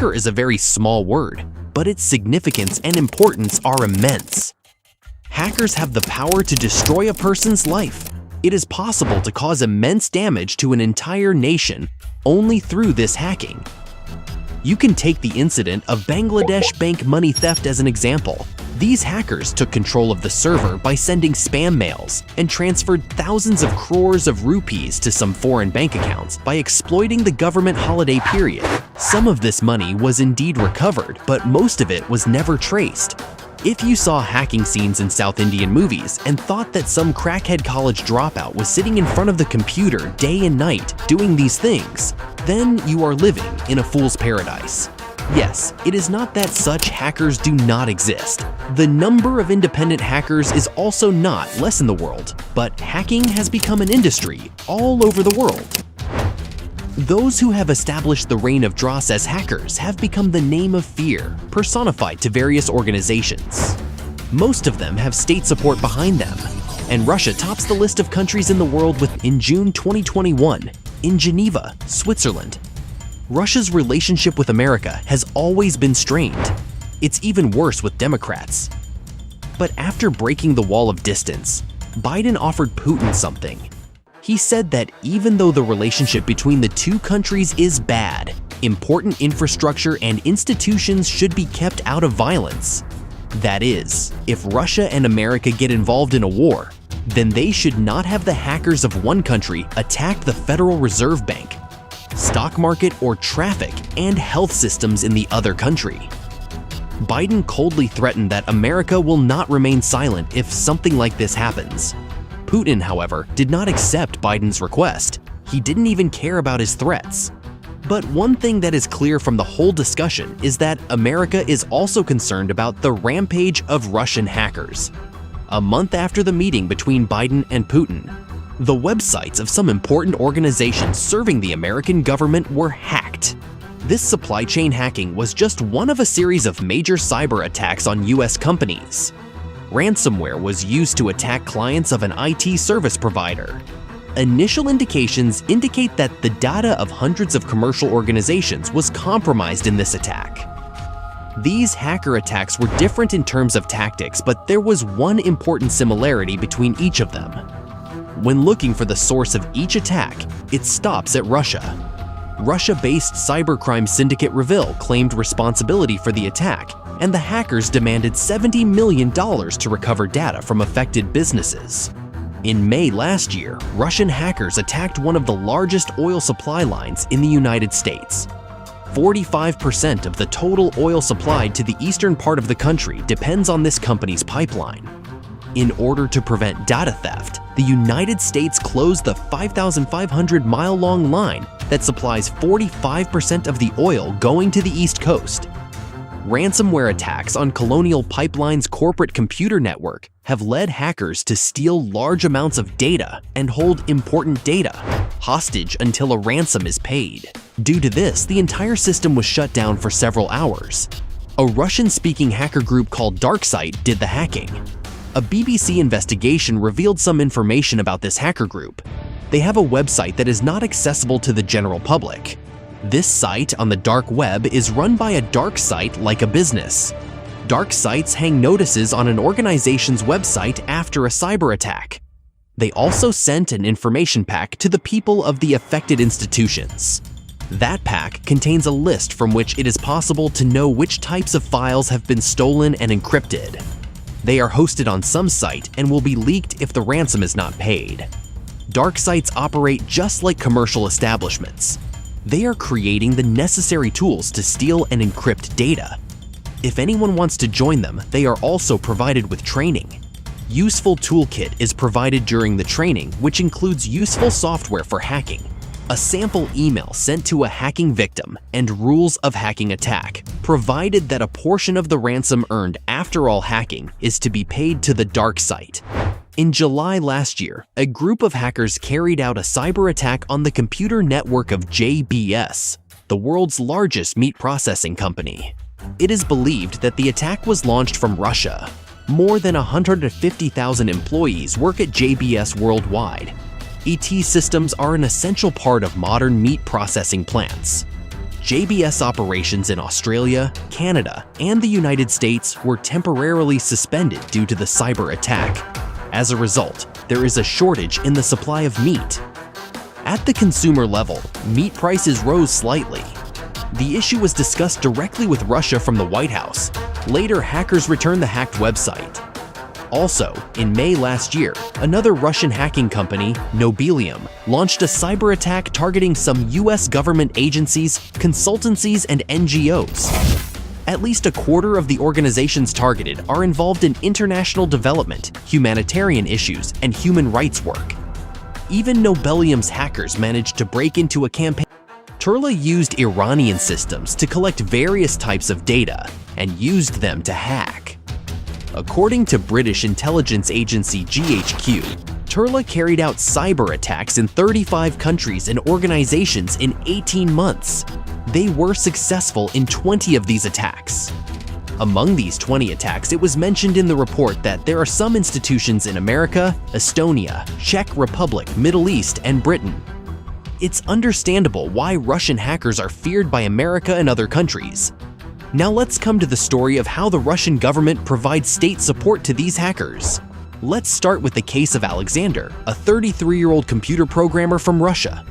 hacker is a very small word, but its significance and importance are immense. Hackers have the power to destroy a person's life. It is possible to cause immense damage to an entire nation only through this hacking. You can take the incident of Bangladesh bank money theft as an example. These hackers took control of the server by sending spam mails and transferred thousands of crores of rupees to some foreign bank accounts by exploiting the government holiday period. Some of this money was indeed recovered, but most of it was never traced. If you saw hacking scenes in South Indian movies and thought that some crackhead college dropout was sitting in front of the computer day and night doing these things, then you are living in a fool's paradise. Yes, it is not that such hackers do not exist. The number of independent hackers is also not less in the world, but hacking has become an industry all over the world. Those who have established the reign of dross as hackers have become the name of fear, personified to various organizations. Most of them have state support behind them, and Russia tops the list of countries in the world in June 2021, in Geneva, Switzerland. Russia's relationship with America has always been strained. It's even worse with Democrats. But after breaking the wall of distance, Biden offered Putin something. He said that even though the relationship between the two countries is bad, important infrastructure and institutions should be kept out of violence. That is, if Russia and America get involved in a war, then they should not have the hackers of one country attack the Federal Reserve Bank, stock market, or traffic and health systems in the other country. Biden coldly threatened that America will not remain silent if something like this happens. Putin, however, did not accept Biden's request. He didn't even care about his threats. But one thing that is clear from the whole discussion is that America is also concerned about the rampage of Russian hackers. A month after the meeting between Biden and Putin, the websites of some important organizations serving the American government were hacked. This supply chain hacking was just one of a series of major cyber attacks on US companies. Ransomware was used to attack clients of an IT service provider. Initial indications indicate that the data of hundreds of commercial organizations was compromised in this attack. These hacker attacks were different in terms of tactics, but there was one important similarity between each of them. When looking for the source of each attack, it stops at Russia. Russia-based cybercrime syndicate Revil claimed responsibility for the attack, and the hackers demanded $70 million to recover data from affected businesses. In May last year, Russian hackers attacked one of the largest oil supply lines in the United States. 45% of the total oil supplied to the eastern part of the country depends on this company's pipeline. In order to prevent data theft, the United States closed the 5,500-mile-long line that supplies 45% of the oil going to the East Coast. Ransomware attacks on Colonial Pipeline's corporate computer network have led hackers to steal large amounts of data and hold important data hostage until a ransom is paid. Due to this, the entire system was shut down for several hours. A Russian-speaking hacker group called DarkSide did the hacking. A BBC investigation revealed some information about this hacker group. They have a website that is not accessible to the general public. This site on the dark web is run by a dark site like a business. Dark sites hang notices on an organization's website after a cyber attack. They also sent an information pack to the people of the affected institutions. That pack contains a list from which it is possible to know which types of files have been stolen and encrypted. They are hosted on some site and will be leaked if the ransom is not paid. Dark sites operate just like commercial establishments. They are creating the necessary tools to steal and encrypt data. If anyone wants to join them, they are also provided with training. Useful toolkit is provided during the training, which includes useful software for hacking, a sample email sent to a hacking victim, and rules of hacking attack, provided that a portion of the ransom earned after all hacking is to be paid to the dark site. In July last year, a group of hackers carried out a cyber attack on the computer network of JBS, the world's largest meat processing company. It is believed that the attack was launched from Russia. More than 150,000 employees work at JBS worldwide. ET systems are an essential part of modern meat processing plants. JBS operations in Australia, Canada, and the United States were temporarily suspended due to the cyber attack. As a result, there is a shortage in the supply of meat. At the consumer level, meat prices rose slightly. The issue was discussed directly with Russia from the White House. Later, hackers returned the hacked website. Also, in May last year, another Russian hacking company, Nobelium, launched a cyber attack targeting some US government agencies, consultancies, and NGOs. At least a quarter of the organizations targeted are involved in international development, humanitarian issues, and human rights work. Even Nobelium's hackers managed to break into a campaign. Turla used Iranian systems to collect various types of data and used them to hack. According to British intelligence agency GHQ, Turla carried out cyber attacks in 35 countries and organizations in 18 months. They were successful in 20 of these attacks. Among these 20 attacks, it was mentioned in the report that there are some institutions in America, Estonia, Czech Republic, Middle East, and Britain. It's understandable why Russian hackers are feared by America and other countries. Now let's come to the story of how the Russian government provides state support to these hackers. Let's start with the case of Alexander, a 33-year-old computer programmer from Russia.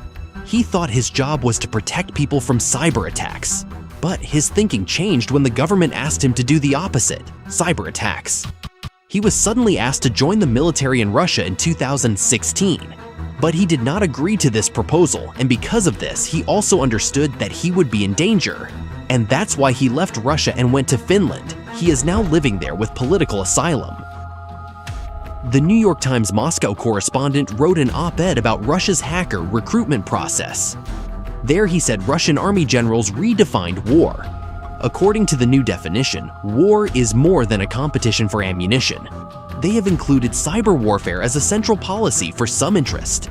He thought his job was to protect people from cyber attacks. But his thinking changed when the government asked him to do the opposite, cyber attacks. He was suddenly asked to join the military in Russia in 2016. But he did not agree to this proposal, and because of this, he also understood that he would be in danger. And that's why he left Russia and went to Finland. He is now living there with political asylum. The New York Times Moscow correspondent wrote an op-ed about Russia's hacker recruitment process. There he said Russian army generals redefined war. According to the new definition, war is more than a competition for ammunition. They have included cyber warfare as a central policy for some interest.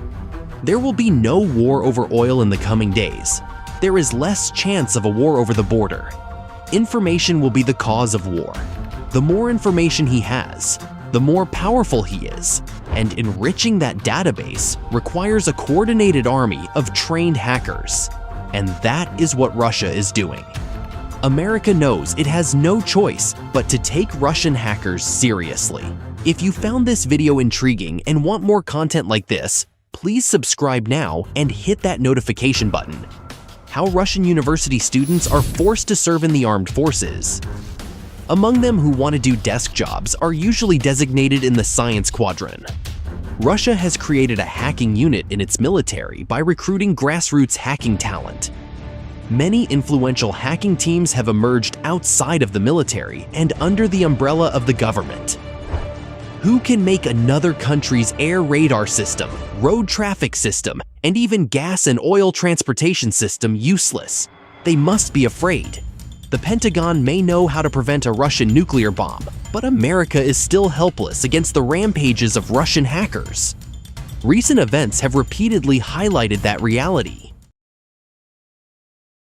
There will be no war over oil in the coming days. There is less chance of a war over the border. Information will be the cause of war. The more information he has, the more powerful he is, and enriching that database requires a coordinated army of trained hackers. And that is what Russia is doing. America knows it has no choice but to take Russian hackers seriously. If you found this video intriguing and want more content like this, please subscribe now and hit that notification button. How Russian university students are forced to serve in the armed forces. Among them who want to do desk jobs are usually designated in the science quadrant. Russia has created a hacking unit in its military by recruiting grassroots hacking talent. Many influential hacking teams have emerged outside of the military and under the umbrella of the government. Who can make another country's air radar system, road traffic system, and even gas and oil transportation system useless? They must be afraid. The Pentagon may know how to prevent a Russian nuclear bomb, but America is still helpless against the rampages of Russian hackers. Recent events have repeatedly highlighted that reality.